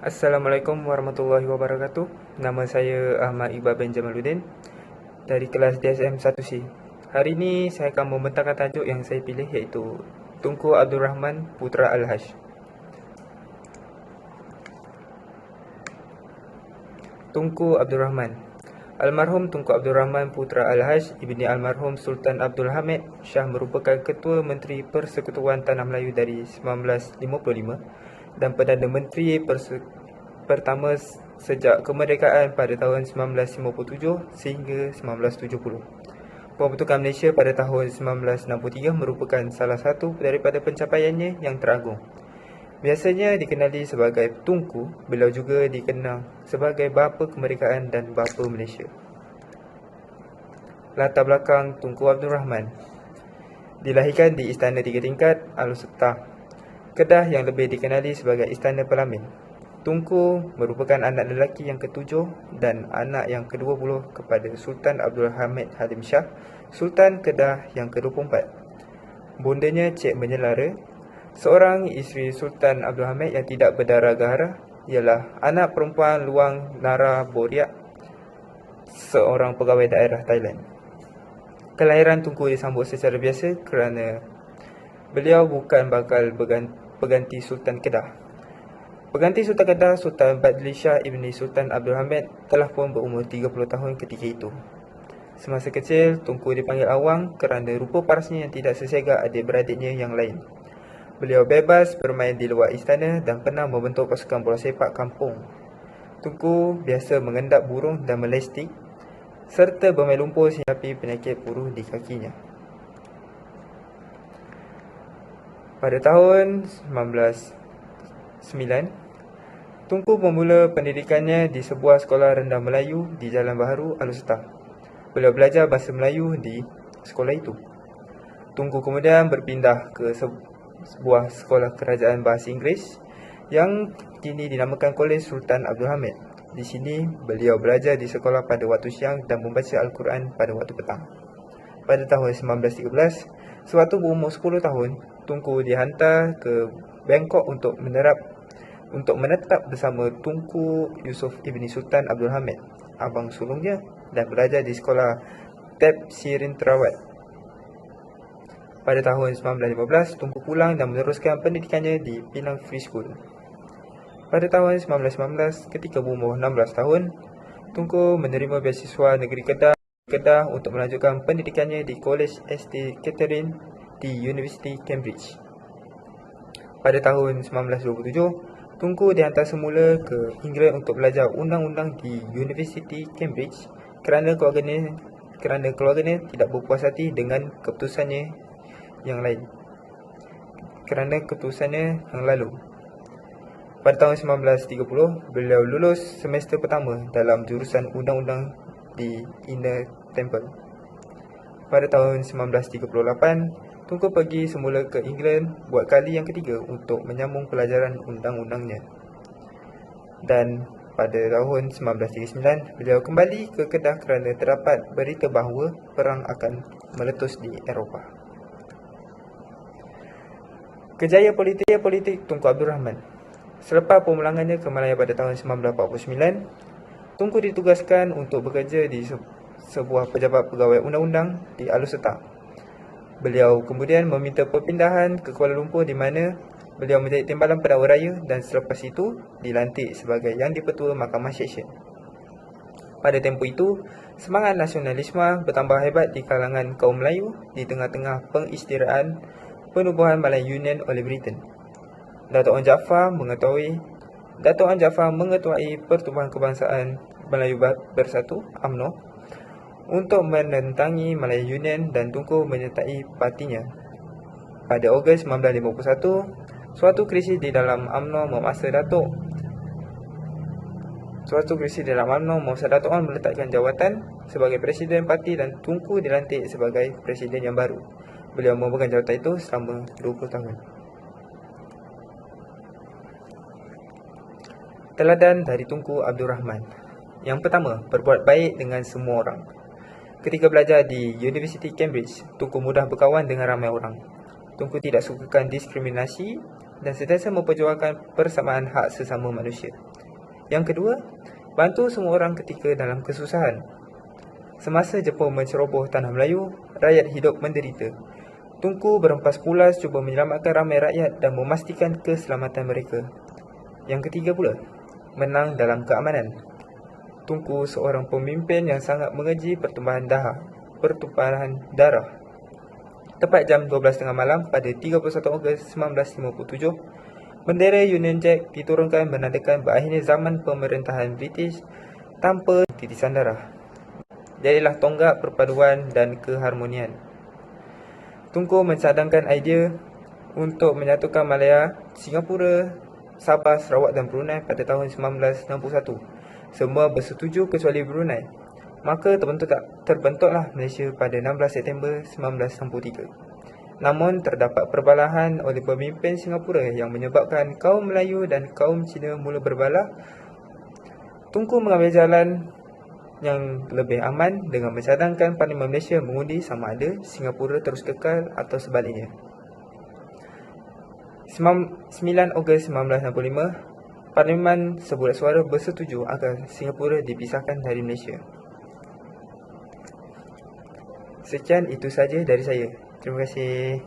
Assalamualaikum warahmatullahi wabarakatuh. Nama saya Ahmad Iqbal bin Jamaluddin dari kelas DSM 1C. Hari ini saya akan membentangkan tajuk yang saya pilih iaitu Tunku Abdul Rahman Putra Al-Haj. Tunku Abdul Rahman. Almarhum Tunku Abdul Rahman Putra Al-Haj ibni almarhum Sultan Abdul Hamid Shah merupakan Ketua Menteri Persekutuan Tanah Melayu dari 1955 dan Perdana Menteri pertama sejak kemerdekaan pada tahun 1957 sehingga 1970. Pembentukan Malaysia pada tahun 1963 merupakan salah satu daripada pencapaiannya yang teragung. Biasanya dikenali sebagai Tunku, beliau juga dikenal sebagai Bapa Kemerdekaan dan Bapa Malaysia. Latar belakang Tunku Abdul Rahman. Dilahirkan di Istana Tiga Tingkat, Al-Sultan, Kedah yang lebih dikenali sebagai Istana Pelamin. Tunku merupakan anak lelaki yang ke-7 dan anak yang ke-20 kepada Sultan Abdul Hamid Halim Shah, Sultan Kedah yang ke-24. Bondanya Cik Menyelara, seorang isteri Sultan Abdul Hamid yang tidak berdarah gahara, ialah anak perempuan Luang Nara Boriak, seorang pegawai daerah Thailand. Kelahiran Tunku disambut secara biasa kerana beliau bukan bakal pengganti Sultan Kedah. Pengganti Sultan Kedah, Sultan Badli Shah ibni Sultan Abdul Hamid telah pun berumur 30 tahun ketika itu. Semasa kecil, Tunku dipanggil Awang kerana rupa parasnya yang tidak sesegak adik-beradiknya yang lain. Beliau bebas bermain di luar istana dan pernah membentuk pasukan bola sepak kampung. Tunku biasa mengendap burung dan melestik serta bermain lumpur sehingga penyakit puruh di kakinya. Pada tahun 1909, Tunku memula pendidikannya di sebuah sekolah rendah Melayu di Jalan Baharu, Al-Sultan. Beliau belajar bahasa Melayu di sekolah itu. Tunku kemudian berpindah ke sebuah sekolah kerajaan bahasa Inggeris yang kini dinamakan Kolej Sultan Abdul Hamid. Di sini beliau belajar di sekolah pada waktu siang dan membaca Al-Quran pada waktu petang. Pada tahun 1913, sewaktu berumur 10 tahun, Tunku dihantar ke Bangkok untuk menetap bersama Tunku Yusof ibni Sultan Abdul Hamid, abang sulungnya, dan belajar di sekolah Tep Sirin Terawat. Pada tahun 1915, Tunku pulang dan meneruskan pendidikannya di Penang Free School. Pada tahun 1919, ketika berumur 16 tahun, Tunku menerima beasiswa negeri Kedah untuk melanjutkan pendidikannya di College St. Catherine di University Cambridge. Pada tahun 1927, Tunku dihantar semula ke England untuk belajar undang-undang di University Cambridge kerana keluarganya tidak berpuas hati dengan keputusannya yang lalu. Pada tahun 1930, beliau lulus semester pertama dalam jurusan undang-undang di Inner Temple. Pada tahun 1938, Tunku pergi semula ke England buat kali yang ketiga untuk menyambung pelajaran undang-undangnya. Dan pada tahun 1939, beliau kembali ke Kedah kerana terdapat berita bahawa perang akan meletus di Eropah. Kejayaan politik Tunku Abdul Rahman. Selepas pemulangannya ke Malaya pada tahun 1949, Tunku ditugaskan untuk bekerja di sebuah pejabat pegawai undang-undang di Al-Sultan. Beliau kemudian meminta perpindahan ke Kuala Lumpur di mana beliau menjadi timbalan pendakwa raya dan selepas itu dilantik sebagai Yang di-Pertua Mahkamah Seksyen. Pada tempoh itu, semangat nasionalisme bertambah hebat di kalangan kaum Melayu di tengah-tengah pengistiraan penubuhan Malay Union oleh Britain. Dato' Onn Jaafar mengetuai Pertubuhan Kebangsaan Melayu Bersatu (UMNO) untuk menentangi Malay Union dan Tunku menyertai partinya. Pada Ogos 1951, suatu krisis di dalam UMNO memaksa Dato' Onn meletakkan jawatan sebagai Presiden Parti dan Tunku dilantik sebagai Presiden yang baru. Beliau memegang jawatan itu selama 20 tahun. Teladan dari Tunku Abdul Rahman. Yang pertama, berbuat baik dengan semua orang. Ketika belajar di University Cambridge, Tunku mudah berkawan dengan ramai orang. Tunku tidak sukakan diskriminasi dan sentiasa memperjuangkan persamaan hak sesama manusia. Yang kedua, bantu semua orang ketika dalam kesusahan. Semasa Jepun menceroboh tanah Melayu, rakyat hidup menderita. Tunku berempas pulas cuba menyelamatkan ramai rakyat dan memastikan keselamatan mereka. Yang ketiga pula, menang dalam keamanan. Tunku seorang pemimpin yang sangat mengeji pertumpahan darah. Tepat jam 12.30 malam pada 31 Ogos 1957, bendera Union Jack diturunkan menandakan berakhirnya zaman pemerintahan British tanpa titisan darah. Jadilah tonggak perpaduan dan keharmonian. Tunku mencadangkan idea untuk menyatukan Malaya, Singapura, Sabah, Sarawak dan Brunei pada tahun 1961. Semua bersetuju kecuali Brunei. Maka terbentuklah Malaysia pada 16 September 1963. Namun terdapat perbalahan oleh pemimpin Singapura yang menyebabkan kaum Melayu dan kaum Cina mula berbalah. Tunku mengambil jalan yang lebih aman dengan mencadangkan Parlimen Malaysia mengundi sama ada Singapura terus kekal atau sebaliknya. 9 Ogos 1965, Parlimen sebulat suara bersetuju agar Singapura dipisahkan dari Malaysia. Sekian, itu saja dari saya. Terima kasih.